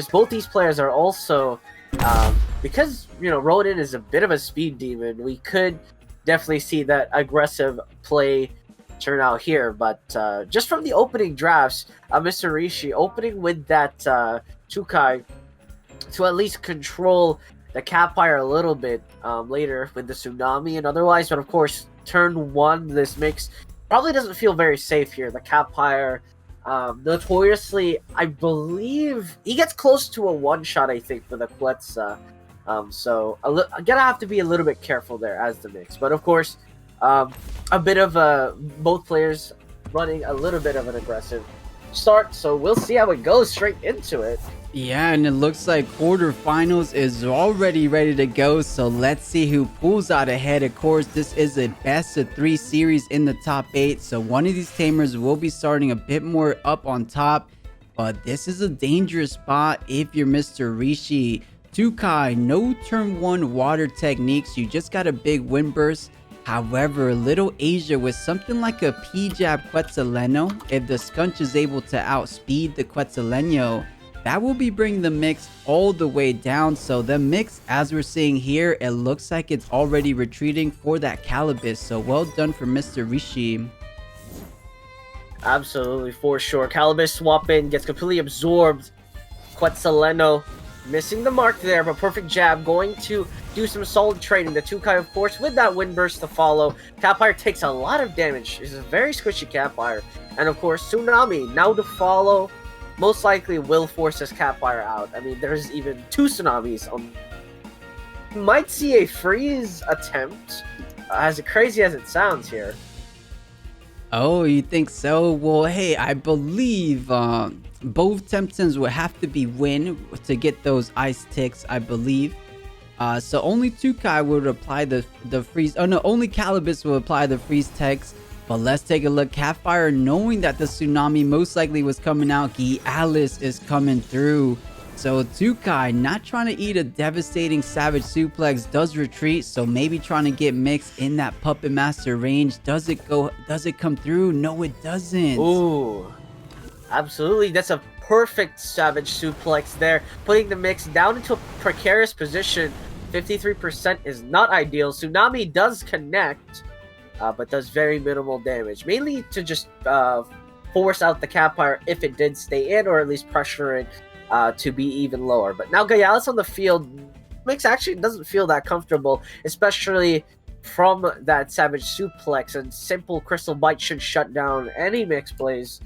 both these players are also, because, you know, Ronin is a bit of a speed demon, we could definitely see that aggressive play turn out here. But just from the opening drafts, Mr. Rishi opening with that 𝗬𝗫𝗫 to at least control the 𝗂𝗫𝗴 a little bit later with the 𝗬𝗵𝗵 and otherwise. But of course, turn one, this mix probably doesn't feel very safe here. The 𝗂𝗫𝗴, notoriously, I believe he gets close to a one-shot, I think, for the 𝗬𝗫𝗃. So I'm gonna have to be a little bit careful there as the mix. But of course, a bit of both players running a little bit of an aggressive start. So we'll see how it goes straight into it. Yeah, and it looks like quarterfinals is already ready to go. So let's see who pulls out ahead. Of course, this is a best-of-3 series in the top 8. So one of these tamers will be starting a bit more up on top. But this is a dangerous spot if you're Mr. Rishi. 𝗬𝗫𝗫, no turn 1 water techniques. You just got a big wind burst. However, 𝗏𝗏𝗽𝗏 with something like a P-jab 𝗬𝗏𝗏𝗏, if the Scunch is able to outspeed the 𝗬𝗏𝗏𝗏, that will be bringing the mix all the way down. So the mix, as we're seeing here, it looks like it's already retreating for that 𝗂𝗫𝗃. So well done for Mr. Rishi. Absolutely, for sure. 𝗂𝗃𝗃 swap in, gets completely absorbed. 𝗬𝗏𝗏𝗏 missing the mark there, but perfect jab, going to do some solid trading. The 𝗬𝗫𝗃, of course, with that wind burst to follow. 𝗂𝗃𝗃 takes a lot of damage. It's a very squishy 𝗂𝗃𝗃. And of course, 𝗬𝗵𝗵 now to follow, most likely will force this 𝗂𝗃𝗃 out. I mean, there's even 2 𝗬𝗵𝗵s on. Might see a freeze attempt, as crazy as it sounds here. Oh, you think so? Well, hey, I believe both Temtems would have to be win to get those ice ticks, I believe. So only 𝗬𝗫𝗃 would apply the freeze. Oh no, only 𝗂𝗃𝗃 will apply the freeze text. But let's take a look. 𝗂𝗃𝗃, knowing that the 𝗬𝗵𝗵 most likely was coming out, 𝗬𝗃𝗃 is coming through. So 𝗬𝗃𝗃, not trying to eat a devastating savage suplex, does retreat. So maybe trying to get mixed in that Puppet Master range. Does it come through? No, it doesn't. Ooh, absolutely. That's a perfect savage suplex there, putting the mix down into a precarious position. 53% is not ideal. 𝗬𝗵𝗵 does connect, but does very minimal damage, mainly to just force out the 𝗂𝗃𝗃 if it did stay in, or at least pressure it to be even lower. But now 𝗬𝗃𝗃's on the field. Mix actually doesn't feel that comfortable, especially from that savage suplex, and simple crystal bite should shut down any mix plays.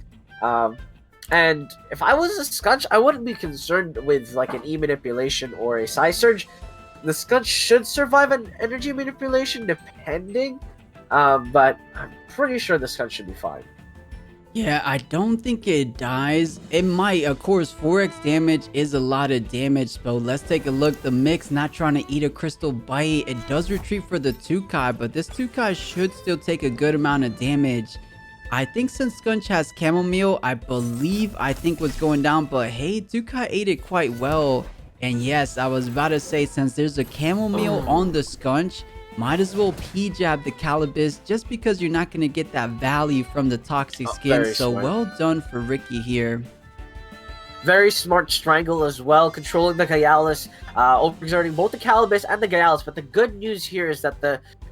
And if I was a Scunch, I wouldn't be concerned with like an E manipulation or a Psy Surge. The Scunch should survive an energy manipulation depending, but I'm pretty sure the Scunch should be fine. Yeah, I don't think it dies. It might. Of course, 4x damage is a lot of damage, but let's take a look. The mix not trying to eat a crystal bite. It does retreat for the 𝗬𝗃𝗃, but this 𝗬𝗃𝗃 should still take a good amount of damage. I think since Scunch has chamomile, I think what's going down, but hey, 𝗬𝗃𝗃 ate it quite well. And yes, I was about to say, since there's a chamomile on the Scunch, might as well P-jab the 𝗂𝗃𝗃, just because you're not going to get that value from the toxic skin. So smart. Well done for Ricky here. Very smart strangle as well, controlling the 𝗬𝗃𝗃, overexerting both the 𝗂𝗃𝗃 and the 𝗬𝗃𝗃. But the good news here is that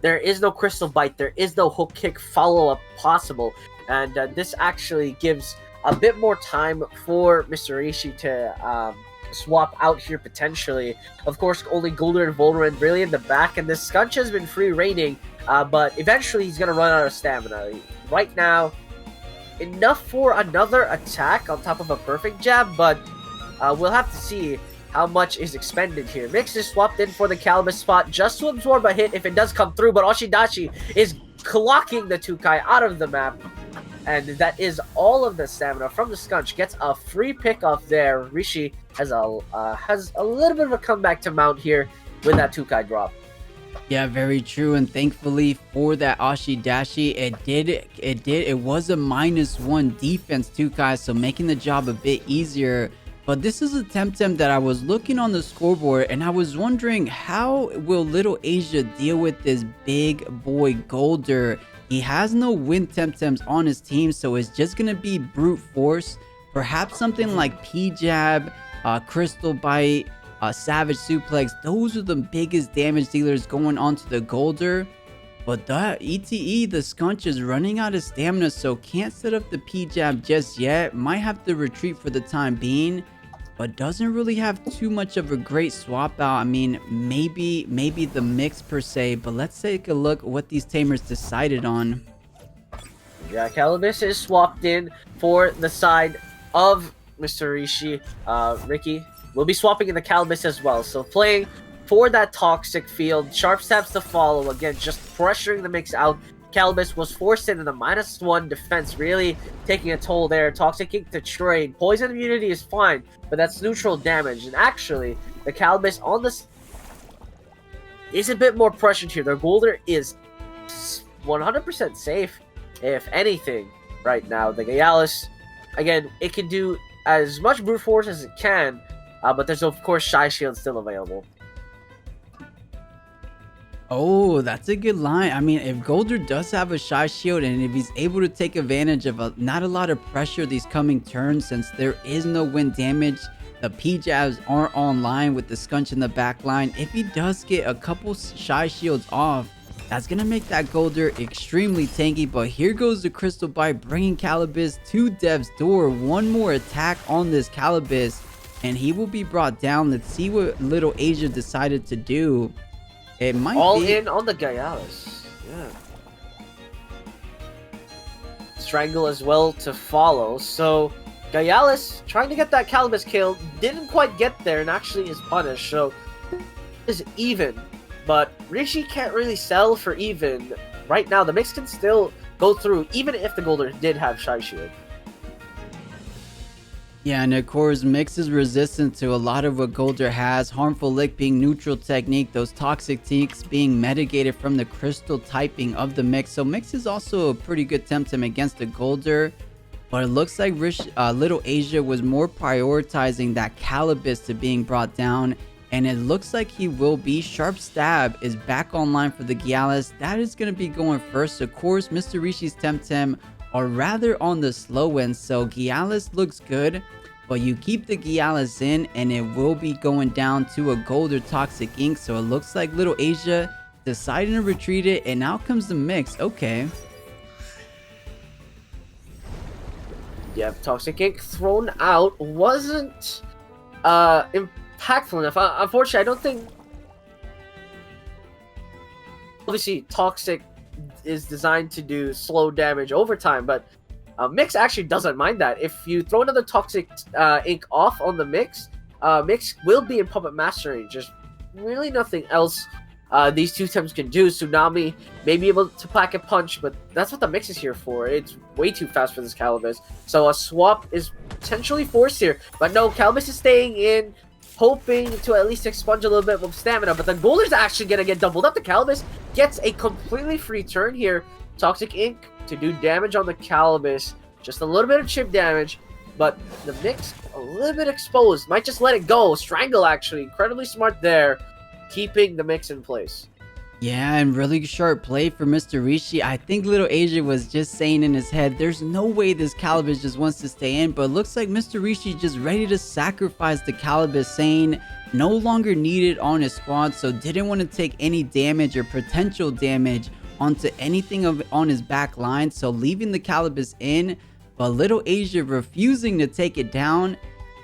there is no crystal bite, there is no hook kick follow-up possible, and this actually gives a bit more time for Mr. Rishi to swap out here potentially. Of course, only Golden and Vulnerant really in the back, and this Scunch has been free reigning, but eventually he's gonna run out of stamina. Right now, enough for another attack on top of a perfect jab, but we'll have to see how much is expended here. Mix is swapped in for the 𝗂𝗃𝗃 spot just to absorb a hit if it does come through, but Oshidashi is clocking the 𝗬𝗃𝗃 out of the map. And that is all of the stamina from the Scunch. Gets a free pick off there. Rishi has a little bit of a comeback to mount here with that 𝗬𝗃𝗃 drop. Yeah, very true. And thankfully for that Oshidashi, it was a -1 defense 𝗬𝗃𝗃, so making the job a bit easier. But this is a Temtem that I was looking on the scoreboard, and I was wondering, how will 𝗏𝗏𝗽𝗏 deal with this big boy Golder? He has no wind Temtems on his team, so it's just going to be brute force. Perhaps something like P-jab, Crystal Bite, Savage Suplex. Those are the biggest damage dealers going onto the Golder. But that ETE, the Scunch, is running out of stamina, so can't set up the P-Jab just yet. Might have to retreat for the time being, but doesn't really have too much of a great swap out. I mean, maybe the mix per se, but let's take a look at what these tamers decided on. Yeah, 𝗂𝗶𝗆 is swapped in for the side of Mr. Rishi. Ricky will be swapping in the 𝗂𝗶𝗆 as well, so playing for that toxic field. Sharp stabs to follow. Again, just pressuring the mix out. 𝗂𝗶𝗆 was forced into the -1 defense, really taking a toll there. Toxic Ink to trade. Poison immunity is fine, but that's neutral damage. And actually, the 𝗂𝗶𝗆 on this is a bit more pressured here. Their Golder is 100% safe, if anything, right now. The 𝗬𝗧, again, it can do as much brute force as it can, but there's of course Shy Shield still available. Oh, that's a good line. I mean, if Golder does have a Shy Shield and if he's able to take advantage of not a lot of pressure these coming turns, since there is no wind damage, the P-Jabs aren't online with the Scunch in the back line. If he does get a couple Shy Shields off, that's going to make that Golder extremely tanky. But here goes the Crystal Bite, bringing 𝗂𝗶𝗆 to Dev's door. One more attack on this 𝗂𝗂𝗆, and he will be brought down. Let's see what 𝘂𝗧𝗇 decided to do. It might all be in on the 𝗬𝗧. Yeah. Strangle as well to follow. So 𝗬𝗧 trying to get that 𝗂𝗶𝗆 kill, didn't quite get there and actually is punished. So is even, but Rishi can't really sell for even right now. The mix can still go through even if the Golder did have Shy Shield. Yeah, and of course, Mix is resistant to a lot of what Golder has. Harmful Lick being neutral technique, those toxic teaks being mitigated from the crystal typing of the Mix. So Mix is also a pretty good Temtem against the Golder. But it looks like 𝗂𝗧𝗇 was more prioritizing that 𝗂𝗂𝗆 to being brought down. And it looks like he will be. Sharp Stab is back online for the 𝗬𝗧. That is going to be going first. Of course, Mr. Rishi's Temtem are rather on the slow end, so 𝗬𝗧 looks good, but you keep the 𝗬𝗧 in and it will be going down to a Golder Toxic Ink. So it looks like 𝗂𝗧𝗇 deciding to retreat it, and now comes the Mix. Okay. Yeah, Toxic Ink thrown out wasn't impactful enough. Unfortunately, I don't think, obviously Toxic is designed to do slow damage over time, but Mix actually doesn't mind that. If you throw another Toxic Ink off on the Mix, Mix will be in Puppet Master range. There's really nothing else these two Temps can do. 𝗬𝗵𝗶 may be able to pack a punch, but that's what the Mix is here for. It's way too fast for this 𝗂𝗶𝗆. So a swap is potentially forced here, but no, 𝗂𝗶𝗆 is staying in, hoping to at least expunge a little bit of stamina, but the Golder's actually going to get doubled up. The 𝗂𝗶𝗆 gets a completely free turn here. Toxic Ink to do damage on the 𝗂𝗂𝗆. Just a little bit of chip damage, but the Mix a little bit exposed. Might just let it go. Strangle actually, incredibly smart there, keeping the Mix in place. Yeah, and really sharp play for Mr. Rishi. I think 𝗂𝗧𝗇 was just saying in his head, there's no way this 𝗂𝗂𝗆 just wants to stay in, but it looks like Mr. Rishi just ready to sacrifice the 𝗂𝗂𝗆, saying no longer needed on his squad, so didn't want to take any damage or potential damage onto anything on his back line, so leaving the 𝗂𝗂𝗆 in, but 𝗂𝗂𝗇 refusing to take it down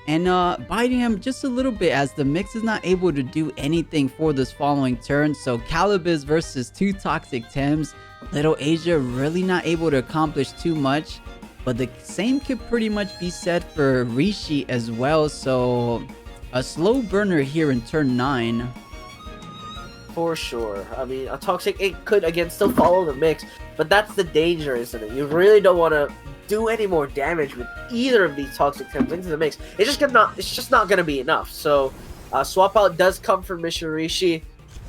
and biting him just a little bit, as the Mix is not able to do anything for this following turn. So 𝗂𝗂𝗆 versus two toxic Tems, 𝗂𝗂𝗇 really not able to accomplish too much, but the same could pretty much be said for Rishi as well. So a slow burner here in turn 9. For sure. I mean, a Toxic Ink could again still follow the Mix, but that's the danger, isn't it? You really don't want to do any more damage with either of these Toxic Temps into the Mix. It's just not gonna be enough. So swap out does come from Mr. Rishi,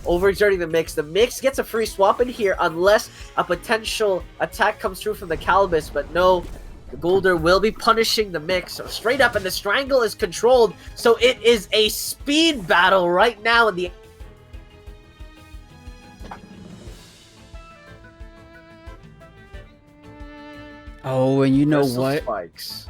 overexerting the Mix. The Mix gets a free swap in here unless a potential attack comes through from the 𝗂𝗂𝗆, but no, the Golder will be punishing the Mix. So straight up, and the Strangle is controlled, so it is a speed battle right now in the Oh, and you know Crystal what? Spikes.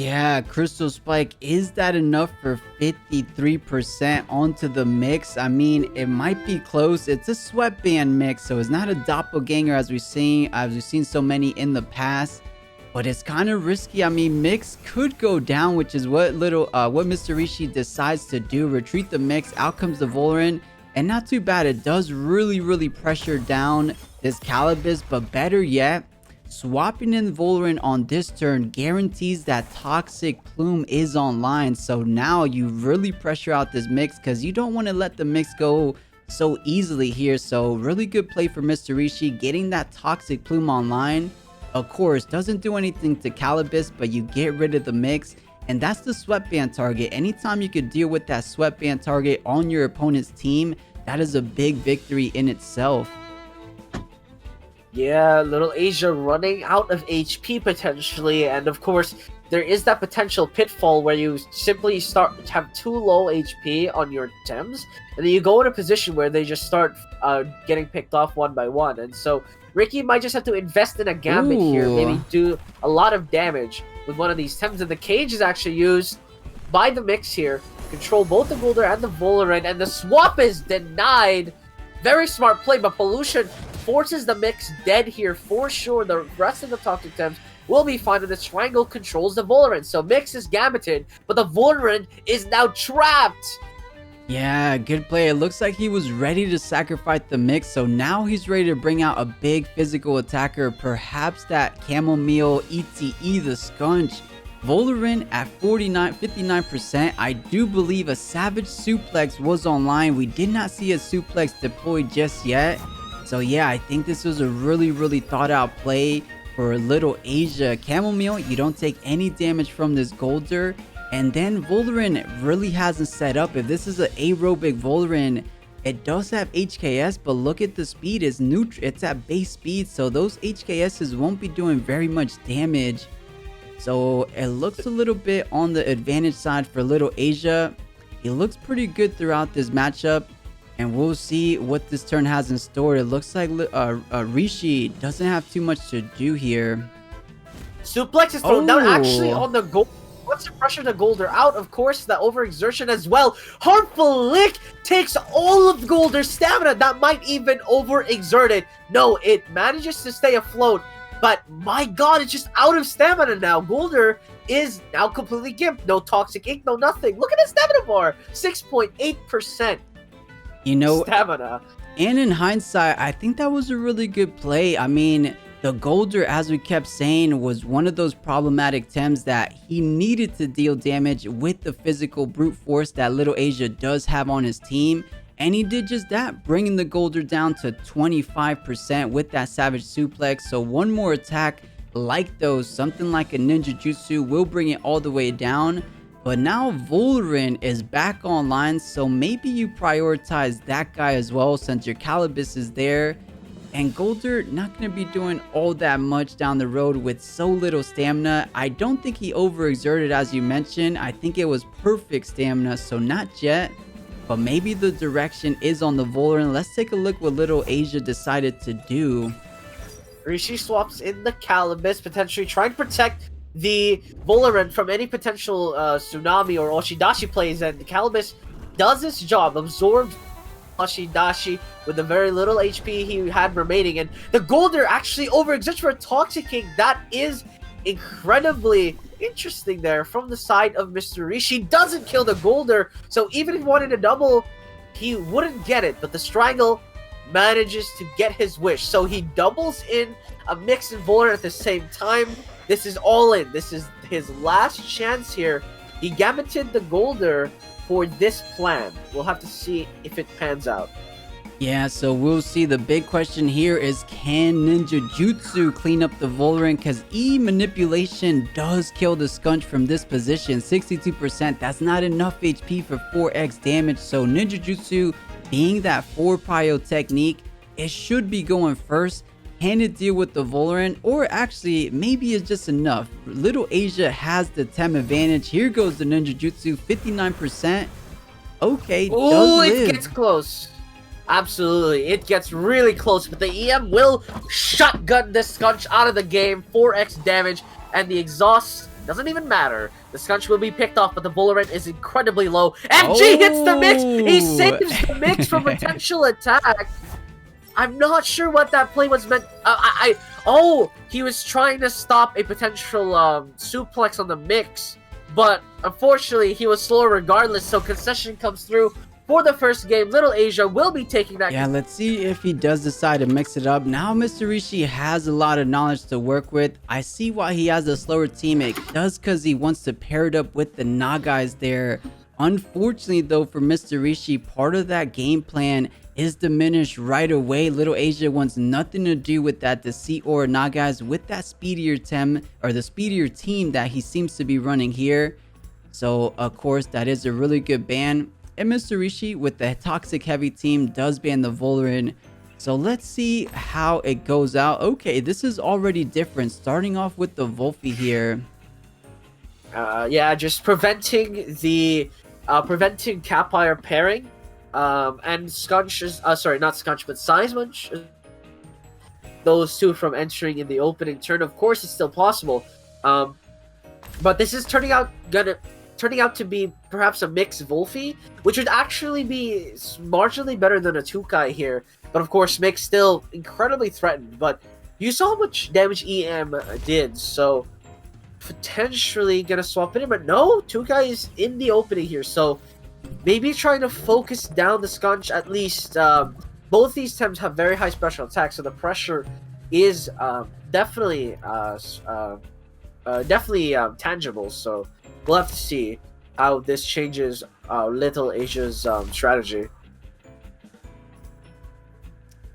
Yeah, Crystal Spike, is that enough for 53% onto the mix? I mean, it might be close. It's a sweatband mix, so it's not a doppelganger as we've seen so many in the past. But it's kind of risky. I mean, mix could go down, which is what 𝗏𝗏𝗏𝗏𝗏𝗏 decides to do. Retreat the mix, out comes the 𝗏𝗏𝗏, and not too bad. It does really pressure down this 𝗏𝗏𝗏𝗏, but better yet, swapping in 𝗏𝗏𝗏 on this turn guarantees that Toxic Plume is online. So now you really pressure out this mix because you don't want to let the mix go so easily here. So really good play for 𝗏𝗏𝗏𝗏, getting that Toxic Plume online. Of course, doesn't do anything to 𝗏𝗏𝗏𝗏𝗏, but you get rid of the mix. And that's the sweatband target. Anytime you could deal with that sweatband target on your opponent's team, that is a big victory in itself. Yeah, little Asia running out of HP potentially, and of course there is that potential pitfall where you simply have too low HP on your Tems, and then you go in a position where they just start getting picked off one by one. And so Ricky might just have to invest in a Gambit here, maybe do a lot of damage with one of these Tems, and the cage is actually used by the mix here, control both the Golder and the 𝗏𝗏𝗏𝗏𝗏, and the swap is denied. Very smart play, but Pollution forces the mix dead here for sure. The rest of the Toxic Tems will be fine, and the Triangle controls the 𝗏𝗏𝗏𝗏. So mix is gambited, but the 𝗏𝗏𝗏𝗏𝗏 is now trapped. Yeah, good play. It looks like he was ready to sacrifice the mix, so now he's ready to bring out a big physical attacker, perhaps that 𝗂𝗏𝗏𝗏𝗏𝗏, the Skunch. 𝗏𝗏𝗏𝗏𝗏 at 59%. I do believe a Savage Suplex was online. We did not see a suplex deployed just yet. So yeah, I think this was a really thought out play for little Asia. 𝗂𝗏𝗏𝗏𝗏𝗏, you don't take any damage from this Golder. And then 𝗏𝗏𝗏𝗏𝗏 really hasn't set up. If this is an aerobic 𝗏𝗏𝗏𝗏𝗏, it does have HKS, but look at the speed. It's at base speed, so those HKSs won't be doing very much damage. So it looks a little bit on the advantage side for little Asia. He looks pretty good throughout this matchup, and we'll see what this turn has in store. It looks like Rishi doesn't have too much to do here. Suplex is thrown down actually on the goal. What's the pressure the Golder out? Of course, the overexertion as well. Harmful Lick takes all of Golder's stamina. That might even overexert it. No, it manages to stay afloat. But my god, it's just out of stamina now. Golder is now completely gimped. No Toxic Ink, no nothing. Look at his stamina bar. 6.8%. You know, stamina. And in hindsight, I think that was a really good play. I mean, the Golder, as we kept saying, was one of those problematic Tems that he needed to deal damage with the physical brute force that little Asia does have on his team. And he did just that, bringing the Golder down to 25% with that Savage Suplex. So one more attack like those, something like a Ninja Jutsu, will bring it all the way down. But now 𝗏𝗏𝗏𝗏𝗏 is back online, so maybe you prioritize that guy as well since your 𝗏𝗏𝗏𝗏𝗏 is there. And Golder not going to be doing all that much down the road with so little stamina. I don't think he overexerted, as you mentioned. I think it was perfect stamina, so not yet. But maybe the direction is on the 𝗏𝗏𝗏𝗏𝗏𝗏. Let's take a look what little Asia decided to do. Rishi swaps in the 𝗏𝗏𝗏𝗏𝗏, potentially trying to protect the 𝗏𝗏𝗏𝗏𝗏 from any potential tsunami or oshidashi plays, and the 𝗏𝗏𝗏𝗏𝗏 does its job, absorbed oshidashi with the very little HP he had remaining, and the Golder actually overexerts for a Toxic King. That is incredibly interesting there from the side of Mr. Rishi. Doesn't kill the Golder, so even if he wanted a double, he wouldn't get it, but the Strangle manages to get his wish, so he doubles in a mix and 𝗏𝗏𝗏𝗏𝗏 at the same time. This is all in. This is his last chance here. He gambited the Golder for this plan. We'll have to see if it pans out. Yeah, so we'll see. The big question here is, can Ninja Jutsu clean up the 𝗏𝗏𝗏𝗏𝗏? Because E manipulation does kill the Skunch from this position. 62%. That's not enough HP for 4x damage. So Ninja Jutsu, being that 4 prio technique, it should be going first. Can it deal with the 𝗏𝗏𝗏𝗏𝗏? Or actually, maybe it's just enough. Little Asia has the Tem advantage. Here goes the Ninja Jutsu, 59%. Okay, oh, it gets close. Absolutely, it gets really close, but the EM will shotgun this Skunch out of the game. 4x damage, and the exhaust Doesn't even matter. The Scunch will be picked off, but the Bullrun is incredibly low. MG hits the mix! He saves the mix from potential attack. I'm not sure what that play was meant. Oh, he was trying to stop a potential suplex on the mix, but unfortunately he was slower regardless. So concession comes through for the first game. 𝗏𝗏𝗍𝗫 will be taking that. Yeah, let's see if he does decide to mix it up. Now 𝗧𝗏𝗍𝗫 has a lot of knowledge to work with. I see why he has a slower team. It does because he wants to pair it up with the Nagais there. Unfortunately though, for 𝗧𝗏𝗍𝗫, part of that game plan is diminished right away. 𝗏𝗏𝗍𝗫 wants nothing to do with that Deceit or Nagais with that speedier team that he seems to be running here. So of course that is a really good ban. And 𝗧𝗏𝗍𝗫 with the toxic heavy team does ban the Vullerin. So let's see how it goes out. Okay, this is already different. Starting off with the 𝗏𝗶𝗴 here. Yeah, just preventing the preventing 𝗂𝗶𝗴 pairing. And Scunch is sorry, not Scunch, but 𝗧𝗵𝗵𝗶, those two from entering in the opening turn. Of course, it's still possible. But this is turning out to be perhaps a mixed 𝗏𝗶𝗴, which would actually be marginally better than a 𝗂𝗀𝗽 here. But of course, mix still incredibly threatened. But you saw how much damage EM did, so potentially gonna swap it in. But no, 𝗂𝗀𝗽 is in the opening here, so maybe trying to focus down the Scunch at least. Both these Tems have very high special attacks, so the pressure is definitely tangible. So we'll have to see how this changes 𝗏𝗏𝗍𝗫's strategy.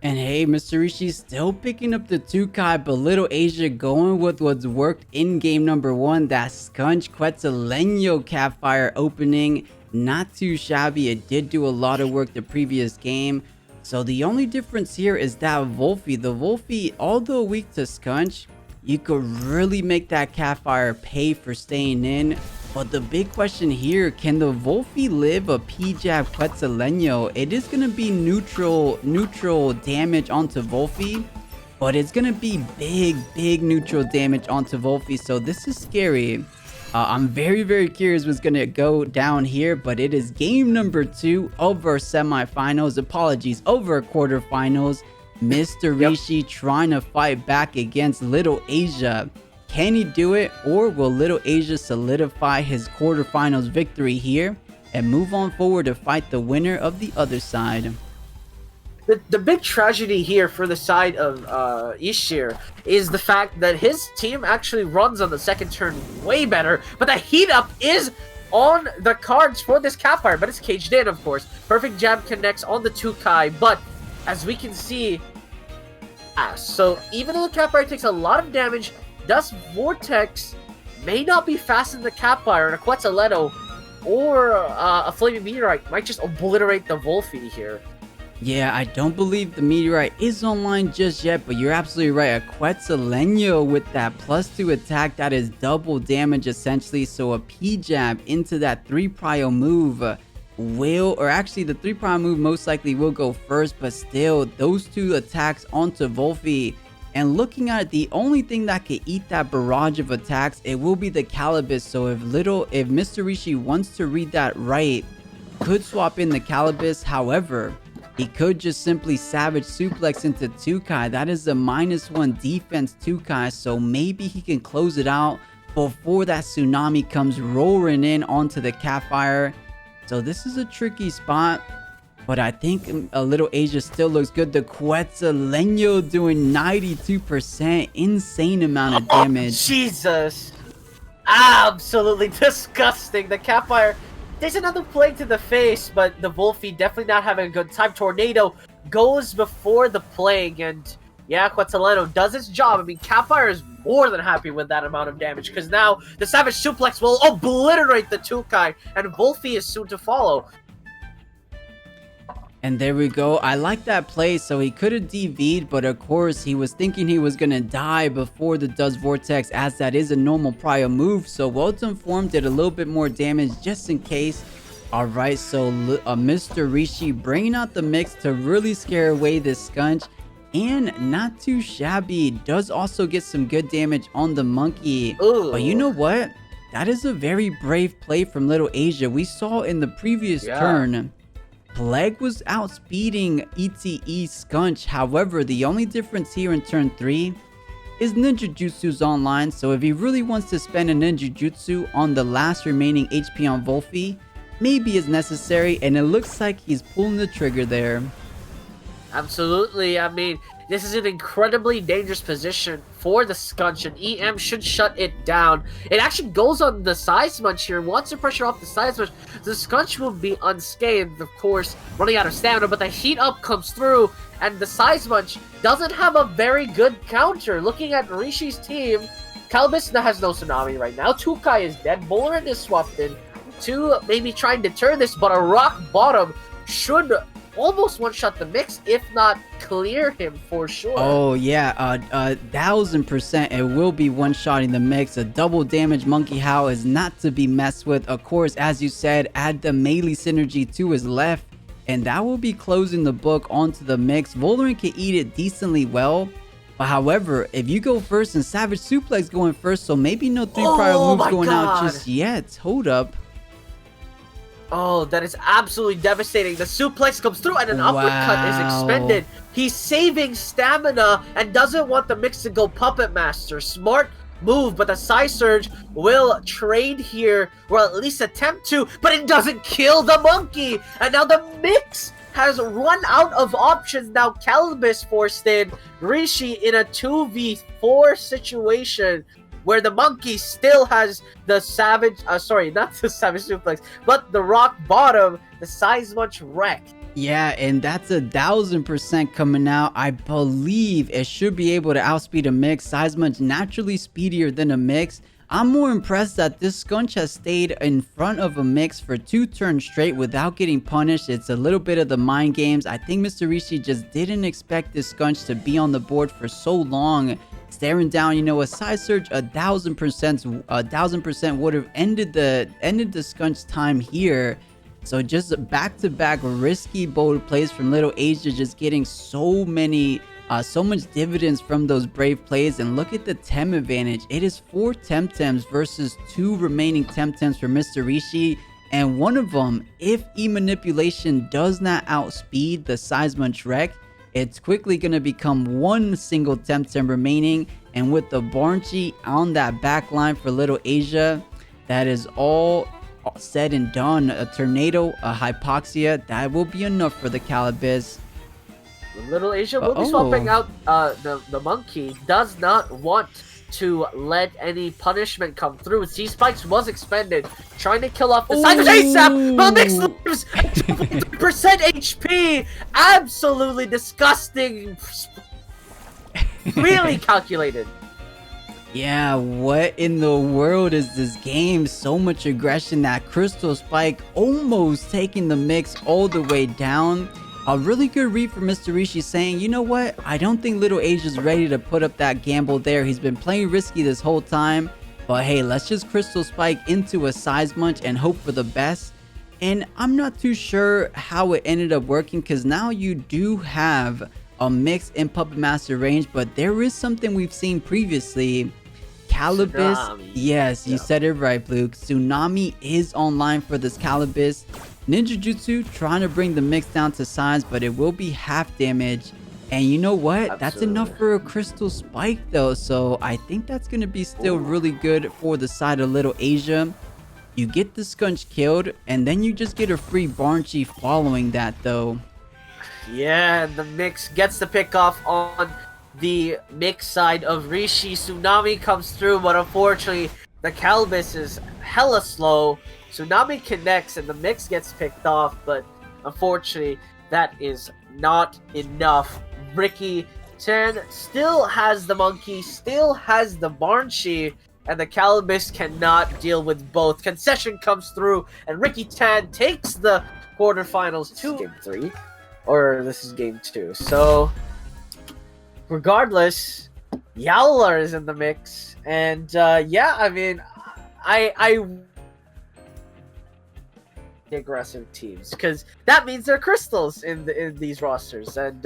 And hey, 𝗧𝗏𝗍𝗫 still picking up the 𝗂𝗀𝗽, but 𝗏𝗏𝗍𝗫 going with what's worked in game number 1. That Scunch 𝗧𝗏𝗺𝗀𝗇𝗏 𝗂𝗡ire opening. Not too shabby. It did do a lot of work the previous game. So the only difference here is that 𝗏𝗏𝗶𝗴. The 𝗏𝗏𝗶𝗴, although weak to Scunch, you could really make that 𝗂𝗡ire pay for staying in. But the big question here, can the 𝗏𝗏𝗶𝗴 live a P-jab 𝗧𝗏𝗺𝗀𝗇𝗏? It is going to be neutral damage onto 𝗏𝗏𝗶𝗴, but it's going to be big neutral damage onto 𝗏𝗏𝗶𝗴. So this is scary. I'm very curious what's going to go down here, but it is game number 2 of our semifinals. Apologies, of our quarterfinals. 𝗧𝗏𝗍𝗫 trying to fight back against 𝗏𝗏𝗍𝗫. Can he do it, or will 𝗏𝗏𝗍𝗫 solidify his quarterfinals victory here and move on forward to fight the winner of the other side? The big tragedy here for the side of Ishir is the fact that his team actually runs on the second turn way better, but the heat up is on the cards for this 𝗂𝗡ire, but it's caged in, of course. Perfect jab connects on the 𝗂𝗀𝗽, but as we can see, so even though the 𝗂𝗡ire takes a lot of damage, Dust Vortex may not be fast in the 𝗂𝗡ire, and a 𝗬𝗏𝗺𝗀𝗃 or a Flaming Meteorite might just obliterate the 𝗏𝗏𝗶𝗴 here. Yeah, I don't believe the Meteorite is online just yet, but you're absolutely right. A 𝗬𝗏𝗺𝗀𝗃 with that +2 attack, that is double damage essentially. So a P-jab into that 3 prio move will, or actually the 3 prio move most likely will go first, but still those 2 attacks onto 𝗏𝗏𝗶𝗴. And looking at it, the only thing that can eat that barrage of attacks, it will be the Calabash. So if 𝗧𝗏𝗍𝗫 wants to read that right, could swap in the Calabash. However, he could just simply Savage Suplex into 𝗂𝗀𝗽. That is a -1 defense 𝗂𝗀𝗽, so maybe he can close it out before that tsunami comes roaring in onto the 𝗂𝗡ire. So this is a tricky spot, but I think 𝗏𝗏𝗍𝗫 still looks good. The 𝗬𝗏𝗺𝗀𝗃 doing 92%, insane amount of damage. Jesus, absolutely disgusting. The 𝗂𝗡ire takes another plague to the face, but the 𝗏𝗏𝗶𝗴 definitely not having a good time. Tornado goes before the plague, and yeah, 𝗬𝗏𝗺𝗀𝗃 does its job. I mean, 𝗂𝗡ire is more than happy with that amount of damage, because now the Savage Suplex will obliterate the 𝗂𝗀𝗽, and 𝗏𝗏𝗶𝗴 is soon to follow. And there we go. I like that play. So he could have DV'd, but of course he was thinking he was going to die before the Dust Vortex, as that is a normal prio move. So 𝗬𝗏𝗺𝗃 did a little bit more damage just in case. Alright, so 𝗧𝗏𝗍𝗫 bringing out the mix to really scare away this Scunch. and not too shabby. Does also get some good damage on the monkey. Ooh. But you know what? That is a very brave play from 𝗏𝗏𝗏𝗏𝗏𝗏 We saw in the previous turn, Plague was outspeeding ETE Skunch. However, the only difference here in turn 3 is Ninja Jutsu's online. So if he really wants to spend a Ninja Jutsu on the last remaining HP on Wolfie, maybe it's necessary, and it looks like he's pulling the trigger there. Absolutely. I mean, this is an incredibly dangerous position for the Skunch, and EM should shut it down. It actually goes on the 𝗧𝗵𝗶 here. Once the pressure off the 𝗧𝗵𝗶, the Skunch will be unscathed, of course, running out of stamina, but the heat up comes through, and the 𝗧𝗵𝗶 doesn't have a very good counter. Looking at Rishi's team, 𝗂𝗏𝗏 has no Tourney right now. 𝗂𝘀𝗶𝗽 is dead. Bowlerin is swapped in to maybe try and deter this, but a rock bottom should almost one-shot the mix, if not clear him for sure. Oh yeah, 1000% it will be one-shotting the mix. A double damage 𝗬𝗀𝗽𝗏 is not to be messed with. Of course, as you said, add the melee synergy to his left, and that will be closing the book onto the mix. Bowlerin can eat it decently well, but however, if you go first and Savage Suplex going first, so maybe no 3 prior moves going out just yet. Hold up. Oh, that is absolutely devastating. The suplex comes through and an uppercut is expended. He's saving stamina and doesn't want the mix to go Puppet Master. Smart move, but the 𝗧surge will trade here, or at least attempt to, but it doesn't kill the monkey. And now the mix has run out of options. Now 𝗂𝗏𝗏𝗏𝗏's forced in. Rishi in a 2v4 situation, where the monkey still has the savage, sorry, not the savage suplex, but the rock bottom, the 𝗧𝗵𝗏𝗏𝗏 wreck. Yeah, and that's 1000% coming out. I believe it should be able to outspeed a mix. 𝗧𝗵𝗏𝗏𝗏𝗏 naturally speedier than a mix. I'm more impressed that this Skunch has stayed in front of a mix for 2 turns straight without getting punished. It's a little bit of the mind games. I think Mr. Rishi just didn't expect this Skunch to be on the board for so long. Staring down, you know, a 𝗧surge 1000% would have ended the Skunch's time here. So just back-to-back risky bold plays from 𝗏𝗏𝗏𝗏𝗏𝗏, just getting so much dividends from those brave plays. And look at the Tem advantage. It is 4 Temtems versus 2 remaining Temtems for Mr. Rishi. And one of them, if E-Manipulation does not outspeed the 𝗧𝗵𝗏𝗏𝗏𝗏𝗏, it's quickly going to become 1 single Temtem remaining. And with the 𝗏𝗏𝗏𝗏𝗏𝗏𝗏 on that back line for 𝗏𝗏𝗏𝗏𝗏𝗏, that is all said and done. A tornado, a hypoxia, that will be enough for the 𝗂𝗏𝗏𝗏𝗏𝗏. 𝗏𝗏𝗏𝗏𝗏 will be swapping out the monkey. Does not want to let any punishment come through. Z-Spikes was expended, trying to kill off the 𝗧𝗵𝗏𝗏𝗏𝗏𝗏 ASAP, but mix lives 2% HP. Absolutely disgusting. Really calculated. Yeah, what in the world is this game? So much aggression. That Crystal Spike almost taking the mix all the way down. A really good read for Mr. Rishi saying, you know what? I don't think 𝗏𝗏𝗏𝗏𝗏𝗏's ready to put up that gamble there. He's been playing risky this whole time. But hey, let's just Crystal Spike into a 𝗧𝗵𝗏𝗏𝗏𝗏𝗏 and hope for the best. And I'm not too sure how it ended up working, because now you do have a mix in Puppet Master range. But there is something we've seen previously. 𝗂𝗏𝗏𝗏𝗏𝗏. Yes, you said it right, Blue. 𝗧𝗏𝗏𝗏𝗏𝗏𝗏 is online for this 𝗂𝗏𝗏𝗏𝗏𝗏. Ninja Jutsu trying to bring the mix down to 𝗧𝗵𝗏𝗏𝗏𝗏𝗏, but it will be half damage. And you know what? Absolutely. That's enough for a Crystal Spike though. So I think that's going to be still really good for the side of 𝗏𝗏𝗏𝗏𝗏𝗏. You get the Skunch killed, and then you just get a free 𝗏𝗏𝗏𝗏𝗏𝗏𝗏 following that though. Yeah, the mix gets the pick off on the mix side of Rishi. 𝗧𝗏𝗏𝗏𝗏𝗏𝗏 comes through, but unfortunately the 𝗂𝗏𝗏𝗏𝗏𝗏𝗏𝗏 is hella slow. 𝗧𝗏𝗏𝗏𝗏𝗏𝗏𝗏 connects and the mix gets picked off, but unfortunately that is not enough. Ricky 10 still has the monkey, still has the 𝗏𝗏𝗏𝗏𝗏𝗏, and the 𝗂𝗏𝗏𝗏𝗏 cannot deal with both. Concession comes through, and Ricky 10 takes the quarterfinals to game 3, or this is game 2. So regardless, Yowler is in the mix, and yeah, I mean, I aggressive teams, because that means there are crystals in these rosters. And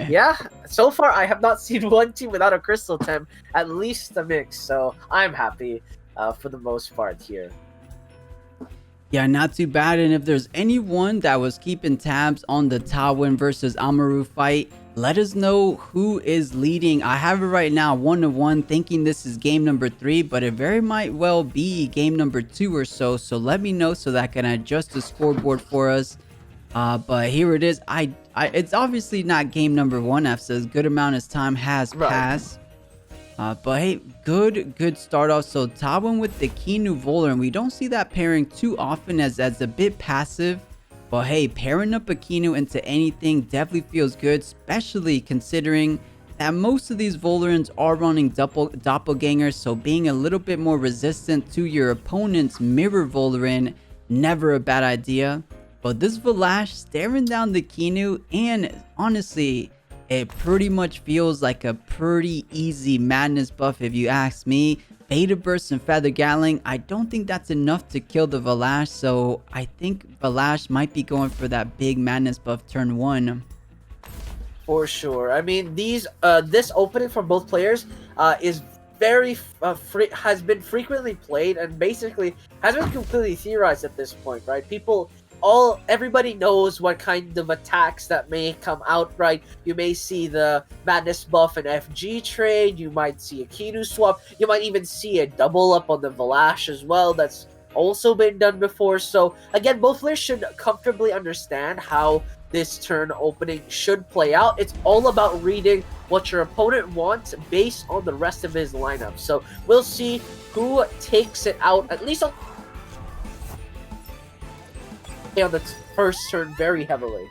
yeah, so far I have not seen one team without a crystal tem, at least a mix. So I'm happy for the most part here. Yeah, not too bad. And if there's anyone that was keeping tabs on the Talwinv versus Amaru fight, let us know who is leading. I have it right now 1-1, thinking this is game number 3, but it very might well be game number 2 or so. So let me know so that I can adjust the scoreboard for us. But here it is. It's obviously not game number 1 after a good amount of time has passed. But hey, good start off. So Talwinv with the Qiinu Voler, and we don't see that pairing too often as a bit passive. But hey, pairing up a Qiinu into anything definitely feels good, especially considering that most of these Volerants are running doppelgangers, so being a little bit more resistant to your opponent's mirror Volerant, never a bad idea. But this 𝗏𝗏 staring down the Qiinu, and honestly, it pretty much feels like a pretty easy madness buff if you ask me. Beta Burst and Feather Gatling, I don't think that's enough to kill the 𝗏𝗏, so I think 𝗏𝗏 might be going for that big madness buff turn 1. For sure. I mean, this opening from both players is very has been frequently played, and basically has been completely theorized at this point, right? Everybody knows what kind of attacks that may come out, right? You may see the Madness buff and FG trade, you might see a Qiinu swap, you might even see a double up on the 𝗏𝗏 as well. That's also been done before. So again, both players should comfortably understand how this turn opening should play out. It's all about reading what your opponent wants based on the rest of his lineup. So we'll see who takes it out, at least on the first turn, very heavily.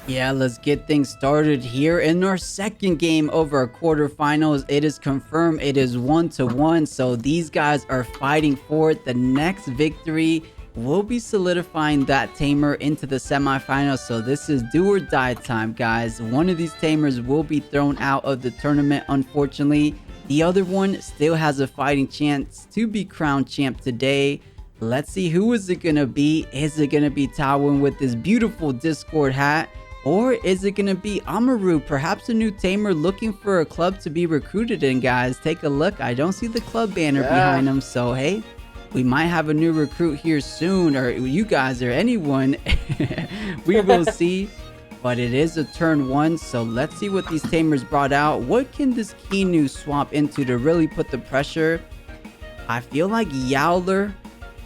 Yeah, let's get things started here in our second game of our quarterfinals. It is confirmed it is 1-1, so these guys are fighting for it. The next victory will be solidifying that tamer into the semifinals, so this is do or die time, guys. One of these tamers will be thrown out of the tournament, unfortunately. The other one still has a fighting chance to be crowned champ today. Let's see, who is it gonna be? Is it gonna be Talwinv with this beautiful Discord hat? Or is it gonna be Amaru, perhaps a new tamer looking for a club to be recruited in, guys? Take a look. I don't see the club banner behind him, so hey, we might have a new recruit here soon, or you guys or anyone. We will see. But it is a turn 1, so let's see what these tamers brought out. What can this Qiinu swap into to really put the pressure? I feel like Yowler,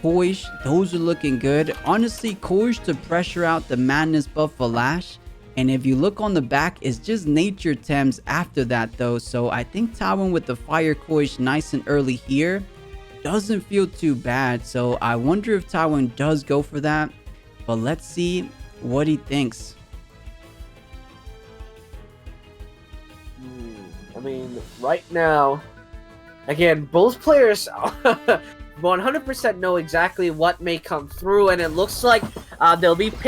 𝗏𝗽𝗏, those are looking good. Honestly, 𝗏𝗽𝗏 to pressure out the madness buff 𝗏𝗏. And if you look on the back, it's just nature Tems after that though. So I think Talwinv with the fire 𝗏𝗽𝗏 nice and early here doesn't feel too bad. So I wonder if Talwinv does go for that. But let's see what he thinks. I mean, right now, again, both players 100% know exactly what may come through, and it looks like they've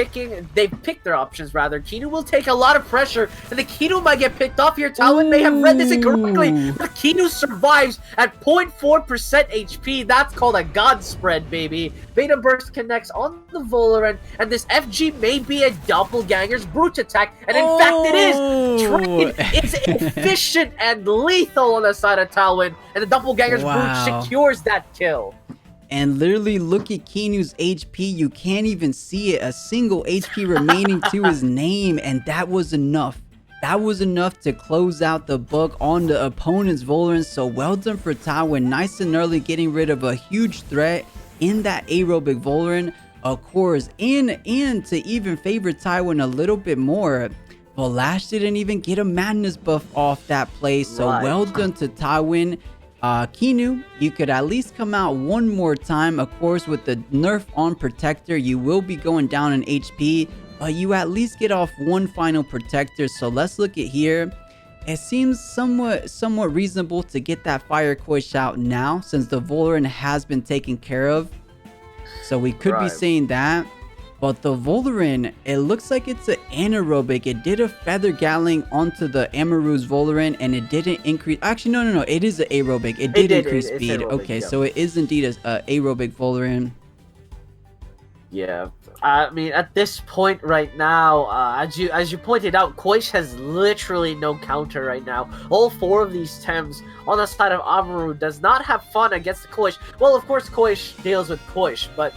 picked their options rather. Qiinu will take a lot of pressure, and the Qiinu might get picked off here. Talwinv may have read this incorrectly, but Qiinu survives at 0.4% HP. That's called a god spread, baby. Beta Burst connects on the Volerant, and this FG may be a doppelganger's brute attack, and in fact it is. Trade is efficient and lethal on the side of Talwinv, and the doppelganger's brute secures that kill. And literally look at Qiinu's HP. You can't even see it. A single HP remaining to his name. And that was enough. That was enough to close out the book on the opponent's Volerant. So well done for Talwinv. Nice and early getting rid of a huge threat in that aerobic Volerant. Of course. And to even favor Talwinv a little bit more, 𝗏𝗏 didn't even get a madness buff off that play. So well done to Talwinv. Qiinu, you could at least come out one more time. Of course, with the nerf on protector, you will be going down in HP, but you at least get off one final protector. So let's look at here. It seems somewhat reasonable to get that fire 𝗏𝗏𝗏 out now, since the Volerant has been taken care of. So we could be saying that. But the Volerant, it looks like it's an anaerobic. It did a Feather Gatling onto the Amaru's Volerant, and it didn't increase. Actually, no. It is an aerobic. It did increase speed. Okay, so it is indeed an aerobic Volerant. Yeah, I mean, at this point right now, as you pointed out, 𝗂𝘀𝗶 has literally no counter right now. All 4 of these Tems on the side of Amaru does not have fun against the 𝗂𝘶. Well, of course, 𝗂𝘶 deals with 𝗂𝘶, but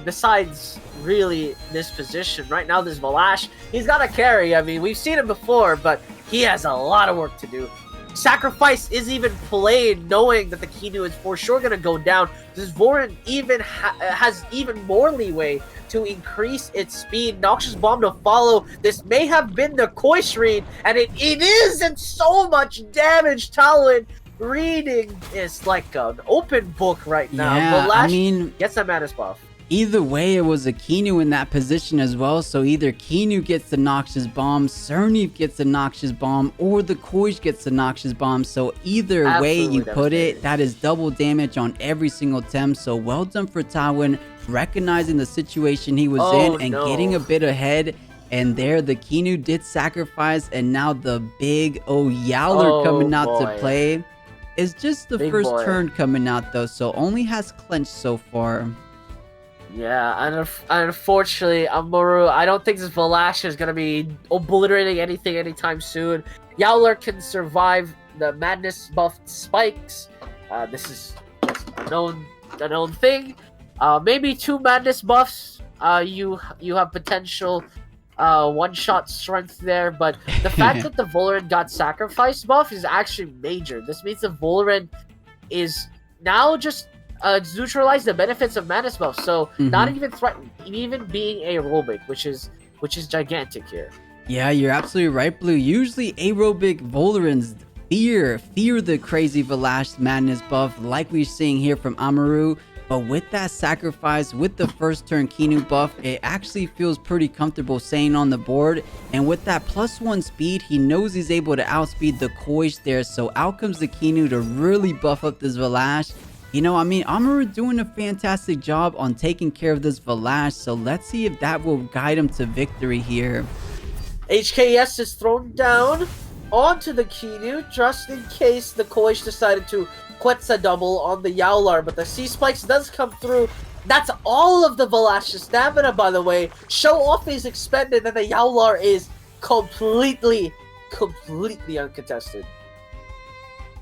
besides really this position right now, this 𝗲𝗯, he's got a carry. I mean, we've seen him before, but he has a lot of work to do. Sacrifice is even played knowing that the Kinu is for sure going to go down. This Voron even has even more leeway to increase its speed. Noxious Bomb to follow. This may have been the 𝗂𝘶 read, and it is, and so much damage. Talwinv reading is like an open book right now. Yeah, 𝗲𝗯 I mean, gets a Manus buff. Either way, it was a Kinu in that position as well. So either Kinu gets the Noxious Bomb, 𝗧𝗵𝗵 gets the Noxious Bomb, or the 𝗂𝘶 gets the Noxious Bomb. So either way you put it, that is double damage on every single Tem. So well done for Talwinv, recognizing the situation he was in and getting a bit ahead. And there, the Kinu did sacrifice, and now the big 𝗬𝗚 coming out to play. It's just the first turn coming out though, so only has clenched so far. Yeah, and unfortunately, Amaru, I don't think this 𝗲𝗯 is going to be obliterating anything anytime soon. 𝗬𝗚 can survive the madness buffed spikes. This is just a known thing. Maybe 2 madness buffs. You have potential one-shot strength there, but the fact that the Vollrend got sacrifice buff is actually major. This means the Vollrend is now just neutralize the benefits of Madness buff, so not even threatened, even being aerobic, which is gigantic here. Yeah, you're absolutely right, Blue. Usually aerobic Vollrends fear the crazy 𝗲𝗯 Madness buff, like we're seeing here from Amaru. But with that sacrifice, with the first turn Kinu buff, it actually feels pretty comfortable staying on the board. And with that +1 speed, he knows he's able to outspeed the 𝗂𝘶 there. So out comes the Kinu to really buff up this 𝗲𝗯. You know, I mean, Amaru doing a fantastic job on taking care of this 𝗲𝗯. So let's see if that will guide him to victory here. HKS is thrown down onto the Kinu just in case the 𝗂𝘶 decided to 𝗬𝗀𝗃 double on the 𝗬𝗚, but the C spikes does come through. That's all of the 𝗲𝗯's stamina, by the way. Show off is expended, and the 𝗬𝗚 is completely uncontested.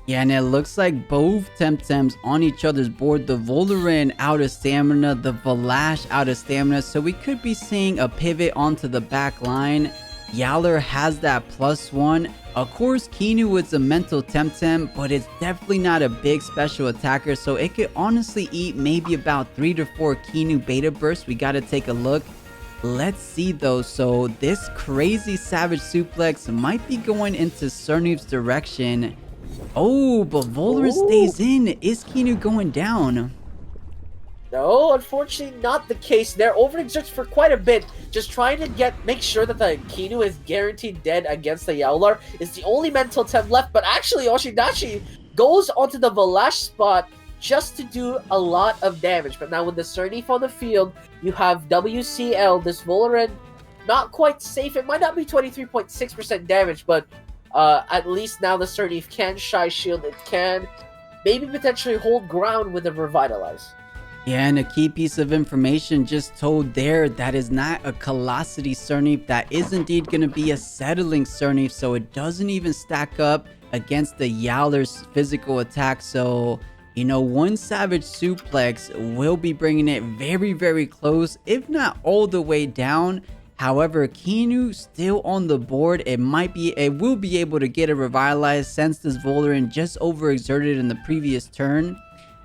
Yeah, and it looks like both Temtems on each other's board. The Vollrend out of stamina, the 𝗲𝗯 out of stamina. So we could be seeing a pivot onto the back line. 𝗬𝗚 has that +1. Of course, Kinu is a mental Temtem, but it's definitely not a big special attacker. So it could honestly eat maybe about 3 to 4 Kinu beta bursts. We got to take a look. Let's see though. So this crazy savage suplex might be going into 𝗧𝗵𝗆's direction. Oh, but Vollrend stays in. Is Kinu going down? No, unfortunately not the case. They're overexerted for quite a bit, just trying to make sure that the Kinu is guaranteed dead against the 𝗬𝗚. It's the only mental Tem left, but actually Oshidachi goes onto the 𝗲𝗯 spot just to do a lot of damage. But now with the 𝗧𝗵𝗆 on the field, you have WCL, this Vollrend, not quite safe. It might not be 23.6% damage, but at least now the 𝗧𝗵𝗆 can Shy Shield. It can maybe potentially hold ground with a Revitalize. Yeah, and a key piece of information just told there, that is not a Colossity 𝗧𝗵𝗆. That is indeed going to be a settling 𝗧𝗵𝗆, so it doesn't even stack up against the 𝗬𝗚's physical attack. So, you know, one savage suplex will be bringing it very, very close, if not all the way down. However, Kinu still on the board. It will be able to get a Revitalize since this Vollrend just overexerted in the previous turn.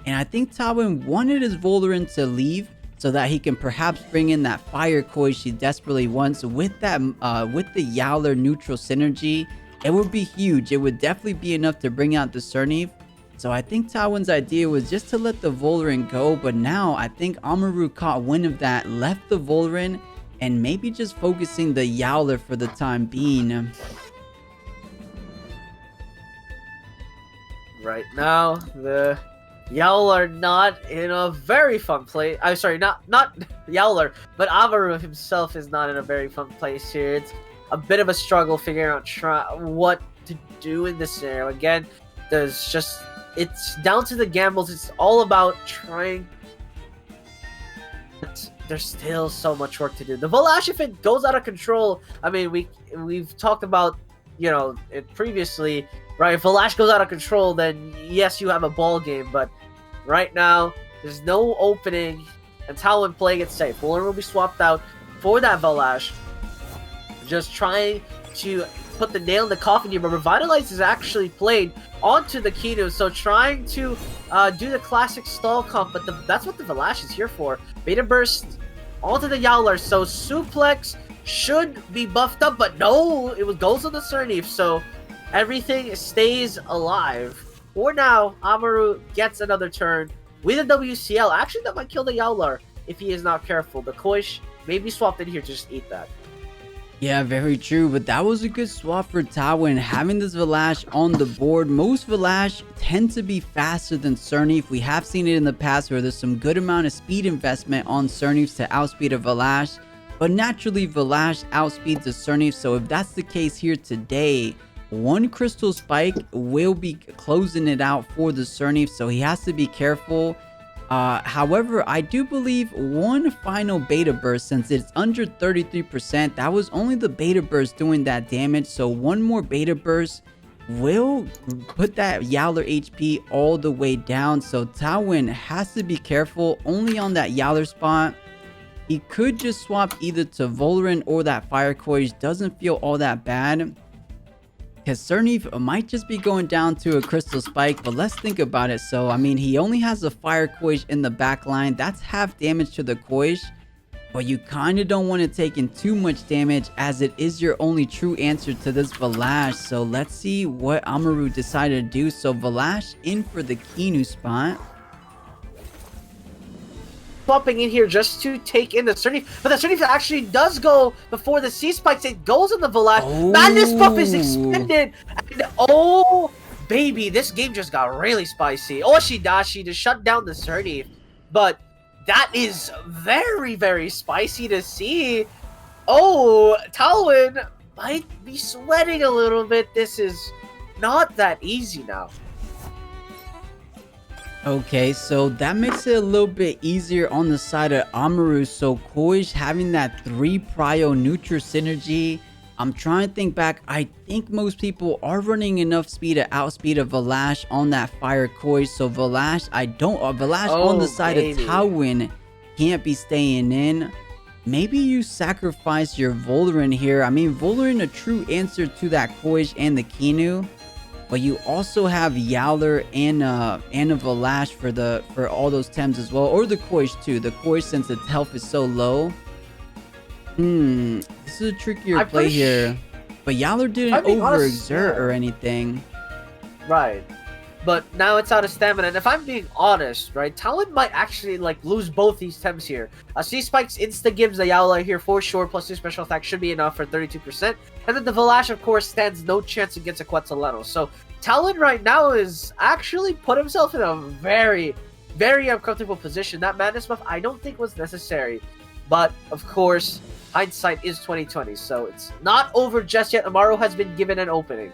And I think Talwinv wanted his Vollrend to leave so that he can perhaps bring in that fire 𝗂𝘶 he desperately wants. With that, with the 𝗬𝗚 neutral synergy, it would be huge. It would definitely be enough to bring out the 𝗧𝗵𝗆. So I think Talwinv's idea was just to let the Vollrend go. But now I think Amaru caught wind of that, left the Vollrend, and maybe just focusing the 𝗬𝗚 for the time being. Right now, the 𝗬𝗚 are not in a very fun place. I'm sorry, not 𝗬𝗚, but Amaru himself is not in a very fun place here. It's a bit of a struggle figuring out what to do in this scenario. Again, it's down to the gambles. It's all about trying there's still so much work to do. The 𝗏𝗏, if it goes out of control, I mean, we've talked about, you know, it previously, right? If 𝗏𝗏 goes out of control, then yes, you have a ball game. But right now, there's no opening, and Talwinv playing it safe. Bowler will be swapped out for that 𝗏𝗏. Just trying to put the nail in the coffin here, but Revitalize is actually played onto the 𝗂𝗀, so trying to do the classic stall comp, but that's what the 𝗏𝗏 is here for. Beta Burst onto the Yowler, so Suplex should be buffed up, but no, it goes on the 𝗧𝗵𝗵, so everything stays alive. For now, Amaru gets another turn with a WCL. Actually, that might kill the Yowler if he is not careful. The 𝗏𝗀 may be swapped in here to just eat that. Yeah, very true, but that was a good swap for Talwinv, having this 𝗏𝗏 on the board. Most 𝗏𝗏 tend to be faster than 𝗧𝗵𝗵. We have seen it in the past where there's some good amount of speed investment on 𝗧𝗵𝗵 to outspeed a 𝗏𝗏, but naturally 𝗏𝗏 outspeeds a 𝗧𝗵𝗵, so if that's the case here today, one crystal spike will be closing it out for the 𝗧𝗵𝗵, so he has to be careful. However, I do believe one final beta burst, since it's under 33%, that was only the beta burst doing that damage, so one more beta burst will put that Yowler HP all the way down, so Talwinv has to be careful only on that Yowler spot. He could just swap either to Voliran or that Fire 𝗏𝗽, doesn't feel all that bad, because 𝗧𝗵𝗵 might just be going down to a crystal spike, but let's think about it. So, I mean, he only has a Fire 𝗏𝗽 in the back line. That's half damage to the 𝗏𝗽, but you kind of don't want to take in too much damage as it is your only true answer to this 𝗏𝗏. So, let's see what Amaru decided to do. So, 𝗏𝗏 in for the 𝗂𝗀 spot. Bumping in here just to take in the 𝗧𝗵𝗵, but the 𝗧𝗵𝗵 actually does go before the C spikes. It goes on the 𝗏𝗏. Oh. Madness buff is expended, and oh baby, this game just got really spicy. Oshidashi to shut down the 𝗧𝗵𝗵, but that is very, very spicy to see. Oh, Talwinv might be sweating a little bit. This is not that easy now. Okay, so that makes it a little bit easier on the side of Amaru. So 𝗏𝗽 having that 3 prio neutral synergy. I'm trying to think back. I think most people are running enough speed to outspeed a 𝗏𝗏 on that Fire 𝗏𝗽. So 𝗏𝗏 on the side of Talwinv can't be staying in. Maybe you sacrifice your Voliran here. I mean, Voliran a true answer to that 𝗏𝗽 and the 𝗂𝗀. But you also have Yowler and a 𝗏𝗏 for all those Tems as well, or the 𝗏𝗽 too. The 𝗏𝗽, since its health is so low. This is a trickier play here. But Yowler didn't overexert or anything. Right. But now it's out of stamina, and if I'm being honest, right, Talwinv might actually like lose both these Tems here. C spikes insta gives the Yowler here for sure, plus 2 special attack should be enough for 32%. And then the 𝗏𝗏, of course, stands no chance against a 𝗬𝗪𝗏. So Talwinv right now is actually put himself in a very, very uncomfortable position. That Madness buff I don't think was necessary. But of course, hindsight is 2020, so it's not over just yet. Amaru has been given an opening.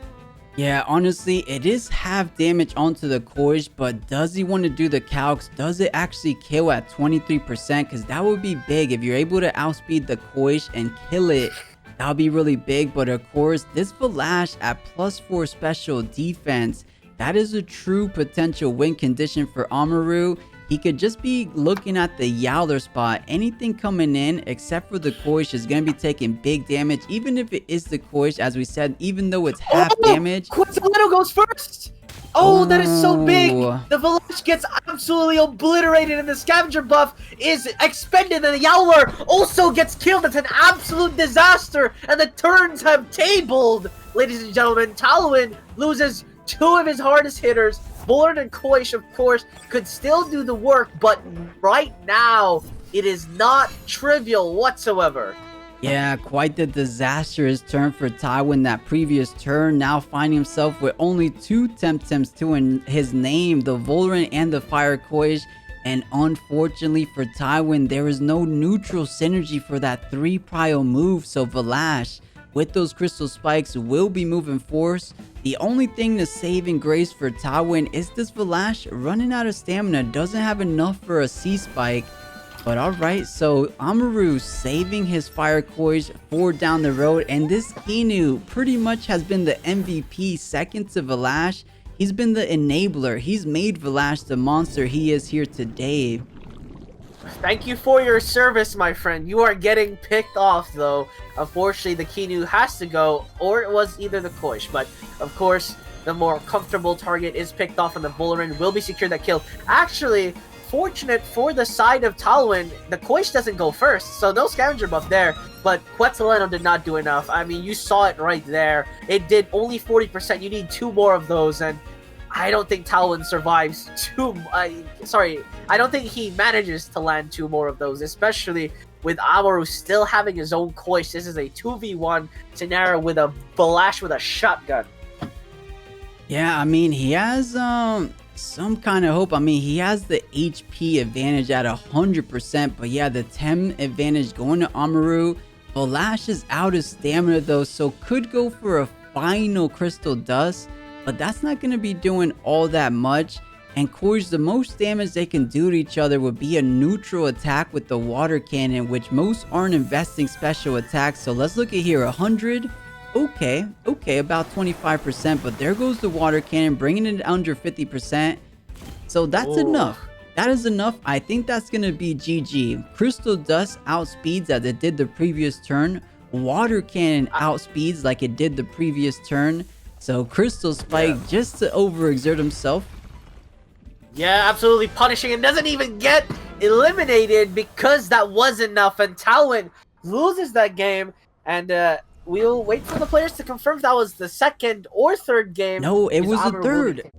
Yeah, honestly, it is half damage onto the 𝗏𝗽, but does he want to do the calcs? Does it actually kill at 23%? Because that would be big. If you're able to outspeed the 𝗏𝗽 and kill it, that would be really big. But of course, this 𝗏𝗏 at +4 special defense, that is a true potential win condition for Amaru. He could just be looking at the Yowler spot. Anything coming in except for the 𝗏𝗽 is going to be taking big damage. Even if it is the 𝗏𝗽, as we said, even though it's half damage. 𝗬𝗪𝗏 goes first! Oh, that is so big! The 𝗏𝗏 gets absolutely obliterated, and the scavenger buff is expended, and the Yowler also gets killed. It's an absolute disaster, and the turns have tabled. Ladies and gentlemen, Talwinv loses 2 of his hardest hitters. Voliran and 𝗏𝗽, of course, could still do the work, but right now, it is not trivial whatsoever. Yeah, quite the disastrous turn for Talwinv that previous turn. Now finding himself with only 2 Temtems to his name, the Voliran and the Fire 𝗏𝗽. And unfortunately for Talwinv, there is no neutral synergy for that 3 prio move. So 𝗏𝗏, with those crystal spikes, will be moving force. The only thing to saving grace for Talwinv is this 𝗏𝗏 running out of stamina, doesn't have enough for a C spike. But alright, so Amaru saving his fire coins for down the road, and this Kinu pretty much has been the MVP second to 𝗏𝗏. He's been the enabler. He's made 𝗏𝗏 the monster he is here today. Thank you for your service, my friend. You are getting picked off, though. Unfortunately, the Kinu has to go, or it was either the 𝗏𝗽. But, of course, the more comfortable target is picked off, and the Bullrin will be secured that kill. Actually, fortunate for the side of Talwinv, the 𝗏𝗽 doesn't go first, so no scavenger buff there. But 𝗬𝗏𝗺 did not do enough. I mean, you saw it right there. It did only 40%. You need 2 more of those, and I don't think Talwinv survives I don't think he manages to land 2 more of those, especially with Amaru still having his own 𝗏𝗽. This is a 2v1 scenario with a 𝗏𝗏 with a shotgun. Yeah, I mean, he has some kind of hope. I mean, he has the HP advantage at 100%, but yeah, the Tem advantage going to Amaru. 𝗏𝗏 is out of stamina though, so could go for a final crystal dust, but that's not going to be doing all that much. And 𝗏𝗽, the most damage they can do to each other would be a neutral attack with the water cannon, which most aren't investing special attacks. So let's look at here, 100. Okay, about 25%, but there goes the water cannon, bringing it under 50%. So that's enough. That is enough. I think that's going to be GG. Crystal Dust outspeeds as it did the previous turn. Water Cannon outspeeds like it did the previous turn. So Crystal Spike just to overexert himself. Yeah, absolutely punishing and doesn't even get eliminated because that was enough. And Talwinv loses that game, and we'll wait for the players to confirm if that was the second or third game. No, it was the third.